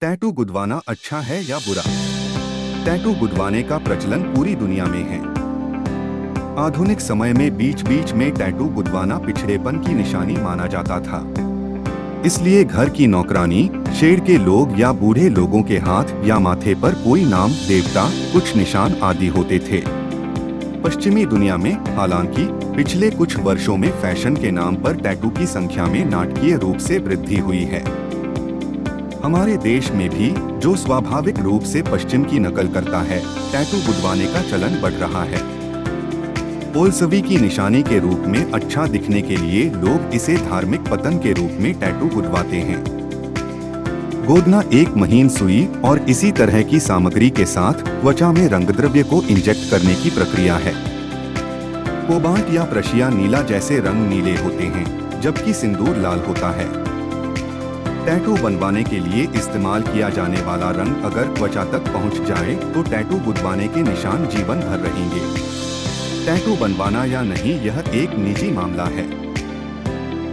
Tattoo गुदवाना अच्छा है या बुरा? टैटू गुदवाने का प्रचलन पूरी दुनिया में है। आधुनिक समय में बीच बीच में टैटू गुदवाना पिछड़ेपन की निशानी माना जाता था। इसलिए घर की नौकरानी, शेड के लोग या बूढ़े लोगों के हाथ या माथे पर कोई नाम, देवता, कुछ निशान आदि होते थे। पश्चिमी दुनिया में हालांकि पिछले कुछ वर्षों में फैशन के नाम पर टैटू की संख्या में नाटकीय रूप से वृद्धि हुई है। हमारे देश में भी, जो स्वाभाविक रूप से पश्चिम की नकल करता है, टैटू गुदवाने का चलन बढ़ रहा है। बोल्शवी की निशानी के रूप में अच्छा दिखने के लिए लोग इसे धार्मिक पतन के रूप में टैटू गुदवाते हैं। गोदना एक महीन सुई और इसी तरह की सामग्री के साथ त्वचा में रंगद्रव्य को इंजेक्ट करने की प्रक्रिया है। कोबाल्ट या प्रशिया नीला जैसे रंग नीले होते हैं, जबकि सिंदूर लाल होता है। टैटू बनवाने के लिए इस्तेमाल किया जाने वाला रंग अगर त्वचा तक पहुंच जाए तो टैटू गुदवाने के निशान जीवन भर रहेंगे। टैटू बनवाना या नहीं, यह एक निजी मामला है।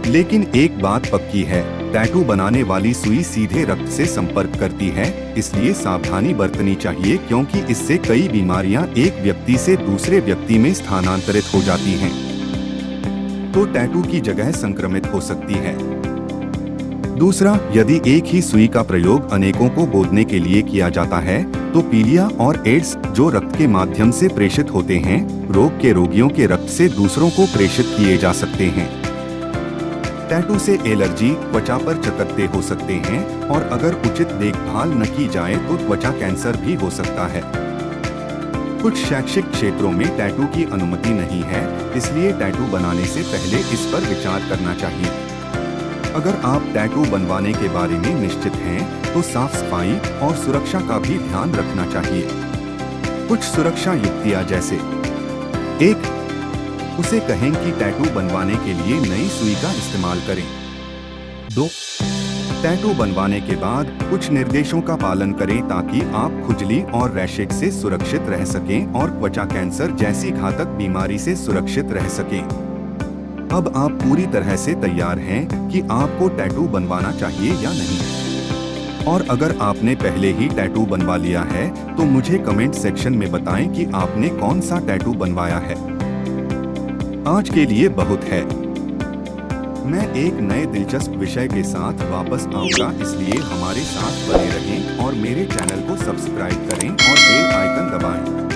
लेकिन एक बात पक्की है, टैटू बनाने वाली सुई सीधे रक्त से संपर्क करती है, इसलिए सावधानी बरतनी चाहिए क्योंकि इससे कई बीमारियां एक व्यक्ति से दूसरे व्यक्ति में स्थानांतरित हो जाती हैं। तो टैटू की जगह संक्रमित हो सकती है। दूसरा, यदि एक ही सुई का प्रयोग अनेकों को गोदने के लिए किया जाता है तो पीलिया और एड्स, जो रक्त के माध्यम से प्रेषित होते हैं, रोग के रोगियों के रक्त से दूसरों को प्रेषित किए जा सकते हैं। टैटू से एलर्जी, त्वचा पर चकत्ते हो सकते हैं और अगर उचित देखभाल न की जाए तो त्वचा कैंसर भी हो सकता है। कुछ शैक्षिक क्षेत्रों में टैटू की अनुमति नहीं है, इसलिए टैटू बनाने से पहले इस पर विचार करना चाहिए। अगर आप टैटू बनवाने के बारे में निश्चित हैं, तो साफ सफाई और सुरक्षा का भी ध्यान रखना चाहिए। कुछ सुरक्षा युक्तियां जैसे: 1. उसे कहें कि टैटू बनवाने के लिए नई सुई का इस्तेमाल करें। 2. टैटू बनवाने के बाद कुछ निर्देशों का पालन करें ताकि आप खुजली और रैशेज से सुरक्षित रह सकें और त्वचा कैंसर जैसी घातक बीमारी से सुरक्षित रह सकें। अब आप पूरी तरह से तैयार हैं कि आपको टैटू बनवाना चाहिए या नहीं। और अगर आपने पहले ही टैटू बनवा लिया है तो मुझे कमेंट सेक्शन में बताएं कि आपने कौन सा टैटू बनवाया है। आज के लिए बहुत है। मैं एक नए दिलचस्प विषय के साथ वापस आऊंगा, इसलिए हमारे साथ बने रहें और मेरे चैनल को सब्सक्राइब करें और बेल आइकन दबाएं।